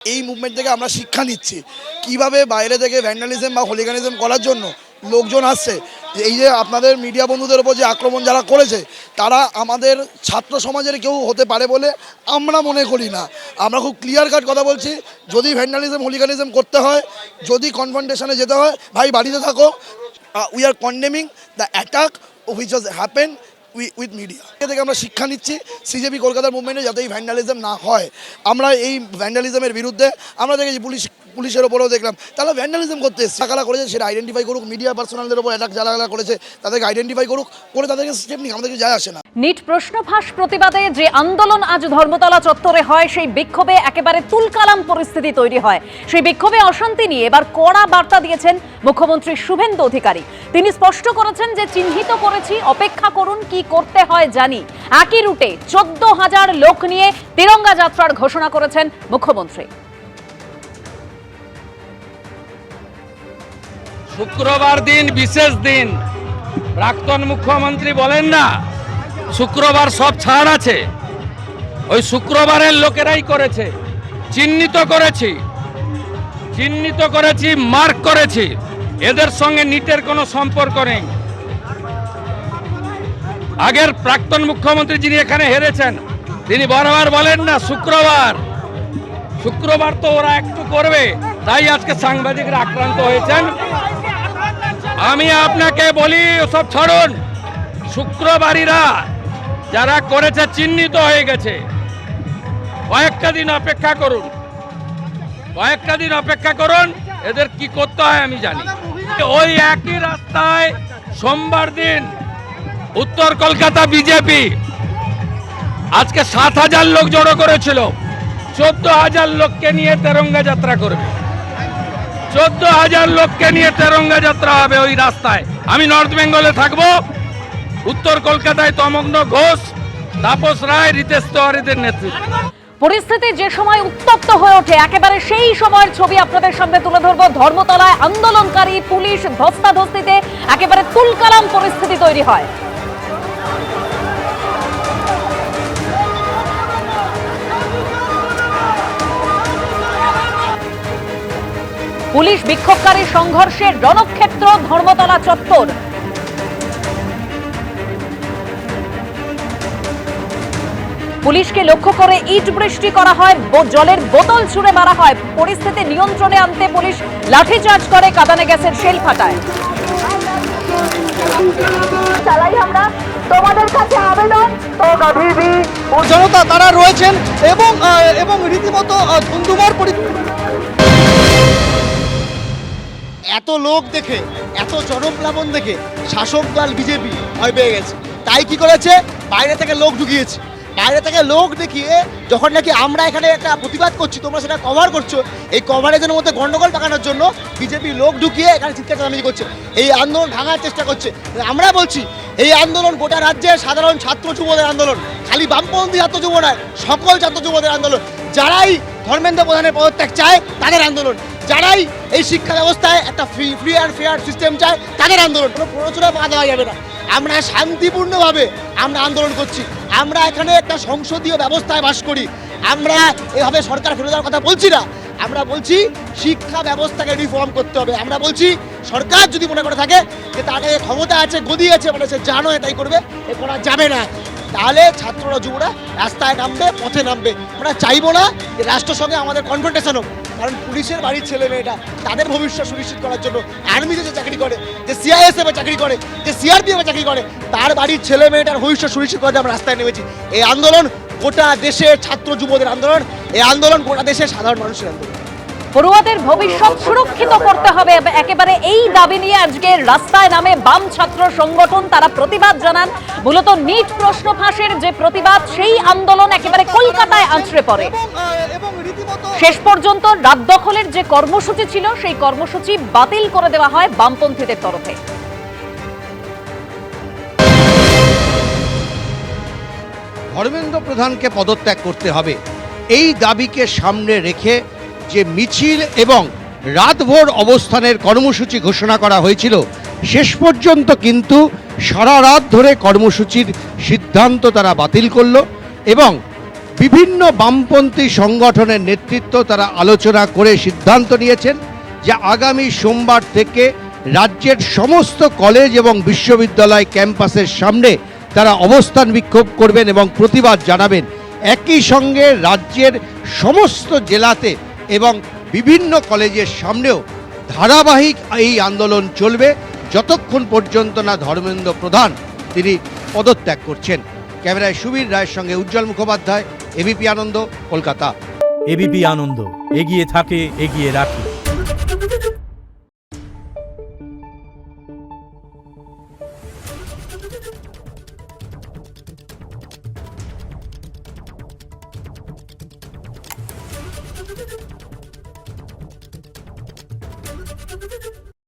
এই মুভমেন্ট থেকে আমরা শিক্ষা নিচ্ছি কিভাবে বাইরে থেকে ভ্যান্ডালিজম বা হোলিগানিজম করার জন্য লোকজন আসছে। এই যে আপনাদের মিডিয়া বন্ধুদের উপর যে আক্রমণ যারা করেছে তারা আমাদের ছাত্র সমাজের কেউ হতে পারে বলে আমরা মনে করি না। আমরা খুব ক্লিয়ার কাট কথা বলছি, যদি ভ্যান্ডালিজম হোলিগানিজম করতে হয়, যদি কনফ্রন্টেশনে যেতে হয়, ভাই বাড়িতে থাকো। We are condemning the attack which was happen with media. এ থেকে আমরা শিক্ষা নিচ্ছি সিজেপি কলকাতার মুভমেন্টে যাতে এই ভ্যান্ডালিজম না হয়। আমরা এই ভ্যান্ডালিজমের বিরুদ্ধে আমরা দেখেছি পুলিশের ওপরেও দেখলাম তারা ভ্যান্ডালিজম করতে এসছে, কারা করেছে সেটা আইডেন্টিফাই করুক, মিডিয়া পার্সোনালদের ওপর অ্যাটাক যারা করেছে তাদেরকে আইডেন্টিফাই করুক, করে তাদেরকে স্টেপ নিক, আমাদেরকে যায় আসে না। নিট প্রশ্ন ফাঁস প্রতিবাদে যে আন্দোলন আজ ধর্মতলা চত্বরে হয় সেই বিক্ষোভে একেবারে তুলকালাম পরিস্থিতি তৈরি হয়। সেই বিক্ষোভে অশান্তি নিয়ে এবার কড়া বার্তা দিয়েছেন মুখ্যমন্ত্রী শুভেন্দু অধিকারী। তিনি স্পষ্ট করেছেন যে চিহ্নিত করেছি, অপেক্ষা করুন, কি করতে হয় জানি। একই রুটে 14,000 লোক নিয়ে তিরঙ্গা যাত্রার ঘোষণা করেছেন মুখ্যমন্ত্রী। শুক্রবার দিন বিশেষ দিন, প্রাক্তন মুখ্যমন্ত্রী বলেন না শুক্রবার সব ছাড় আছে, ওই শুক্রবারের লোকেরাই করেছে। চিহ্নিত করেছি, মার্ক করেছি, এদের সঙ্গে নিটের কোনো সম্পর্ক নেই। আগের প্রাক্তন মুখ্যমন্ত্রী যিনি এখানে হেরেছেন তিনি বারবার বলেন না শুক্রবার তো ওরা একটু করবে, তাই আজকে সাংবাদিকরা আক্রান্ত হয়েছেন। আমি আপনাকে বলি ওসব ছাড়ুন, শুক্রবারীরা যারা করেছে চিহ্নিত হয়ে গেছে। কয়েকটা দিন অপেক্ষা করুন, এদের কি করতে হয় আমি জানি। ওই একই রাস্তায় সোমবার দিন উত্তর কলকাতা বিজেপি আজকে 7,000 লোক জড়ো করেছিল, 14,000 লোককে নিয়ে তেরঙ্গা যাত্রা করবে। 14,000 লোককে নিয়ে তেরঙ্গা যাত্রা হবে ওই রাস্তায়। আমি নর্থ বেঙ্গলে থাকবো, উত্তর কলকাতায় তমগ্ন ঘোষ, তাপস রায়, রিতেশ তেওয়ারিদের নেতৃত্বে। পরিস্থিতি যে সময় উত্তপ্ত হয়ে ওঠে একেবারে সেই সময়ের ছবি আপনাদের সামনে তুলে ধরবো। ধর্মতলায় আন্দোলনকারী পুলিশ ধস্তাধস্তিতে একেবারে তুলকালাম পরিস্থিতি তৈরি হয়। পুলিশ বিক্ষোভকারী সংঘর্ষের রণক্ষেত্র ধর্মতলা চত্বর। পুলিশকে লক্ষ্য করে ইট বৃষ্টি করা হয়, জলের বোতল ছুড়ে মারা হয়। পরিস্থিতি নিয়ন্ত্রণে আনতে পুলিশ লাঠিচার্জ করে, কাঁদানে গ্যাসের শেল ফাটায়। আমরা তোমাদের কাছে আবেদন, জনতা তারা রয়েছেন এবং রীতিমতো ধুন্ধুমার এত লোক দেখে, এত জনপ্লাবন দেখে শাসক দল বিজেপি ভয় পেয়ে গেছে। তাই কি করেছে, বাইরে থেকে লোক ঢুকিয়েছে। বাইরে থেকে লোক দেখিয়ে যখন নাকি আমরা এখানে একটা প্রতিবাদ করছি, তোমরা সেটা কভার করছো, এই কভারেজের মধ্যে গন্ডগোল পাকানোর জন্য বিজেপি লোক ঢুকিয়ে এখানে চিৎকার চেঁচামেচি করছে, এই আন্দোলন ভাঙার চেষ্টা করছে। আমরা বলছি এই আন্দোলন গোটা রাজ্যের সাধারণ ছাত্র যুবদের আন্দোলন, খালি বামপন্থী ছাত্র যুব নয়, সকল ছাত্র যুবদের আন্দোলন। যারাই ধর্মেন্দ্র প্রধানের পদত্যাগ চায় তাদের আন্দোলন, যারাই এই শিক্ষা ব্যবস্থায় একটা ফ্রি অ্যান্ড ফেয়ার সিস্টেম চায় তাদের আন্দোলন। কোনো প্ররোচনা পা দেওয়া যাবে না। আমরা শান্তিপূর্ণভাবে আমরা আন্দোলন করছি। আমরা এখানে একটা সংসদীয় ব্যবস্থায় বাস করি। আমরা এভাবে সরকার ফেলে দেওয়ার কথা বলছি না। আমরা বলছি শিক্ষা ব্যবস্থাকে রিফর্ম করতে হবে। আমরা বলছি সরকার যদি মনে করে থাকে যে তাদের ক্ষমতা আছে, গদি আছে, মানে সে জানো এটাই করবে, এ করা যাবে না, তাহলে ছাত্ররা যুবরা রাস্তায় নামবে, পথে নামবে। আমরা চাইবো না যে রাষ্ট্রের সঙ্গে আমাদের কনফ্রন্টেশন হোক, কারণ পুলিশের বাড়ির ছেলে মেয়েটা তাদের ভবিষ্যৎ সুনিশ্চিত করার জন্য আর্মিতে যে চাকরি করে, যে সিআইএসএফে চাকরি করে, যে সিআরপিএফে চাকরি করে, তার বাড়ির ছেলে মেয়েটার ভবিষ্যৎ সুনিশ্চিত করার আমরা রাস্তায় নেমেছি। এই আন্দোলন গোটা দেশের ছাত্র যুবদের আন্দোলন, এই আন্দোলন গোটা দেশের সাধারণ মানুষের আন্দোলন। পড়ুয়াদের ভবিষ্যৎ সুরক্ষিত করতে হবে, একেবারে এই দাবি নিয়ে আজকে রাস্তায় নামে বাম ছাত্র সংগঠন। তারা প্রতিবাদ জানান, মূলত নিট প্রশ্ন ফাঁসের যে প্রতিবাদ, সেই আন্দোলন একেবারে কলকাতায় আছড়ে পড়ে। শেষ পর্যন্ত রাত দখলের যে কর্মসূচি ছিল সেই কর্মসূচি বাতিল করে দেওয়া হয় বামপন্থীদের তরফে। ধর্মেন্দ্র প্রধানকে পদত্যাগ করতে হবে, এই দাবিকে সামনে রেখে যে মিছিল এবং রাতভর অবস্থানের কর্মসূচি ঘোষণা করা হয়েছিল, শেষ পর্যন্ত কিন্তু সারা রাত ধরে কর্মসূচির সিদ্ধান্ত তারা বাতিল করলো এবং বিভিন্ন বামপন্থী সংগঠনের নেতৃত্ব তারা আলোচনা করে সিদ্ধান্ত নিয়েছেন যে আগামী সোমবার থেকে রাজ্যের সমস্ত কলেজ এবং বিশ্ববিদ্যালয় ক্যাম্পাসের সামনে তারা অবস্থান বিক্ষোভ করবেন এবং প্রতিবাদ জানাবেন। একই সঙ্গে রাজ্যের সমস্ত জেলাতে এবং বিভিন্ন কলেজের সামনেও ধারাবাহিক এই আন্দোলন চলবে যতক্ষণ পর্যন্ত না ধর্মেন্দ্র প্রধান তিনি পদত্যাগ করছেন। ক্যামেরায় সুবীর রায়ের সঙ্গে উজ্জ্বল মুখোপাধ্যায়, এবিপি আনন্দ, কলকাতা। এবিপি আনন্দ, এগিয়ে থাকে, এগিয়ে রাখে।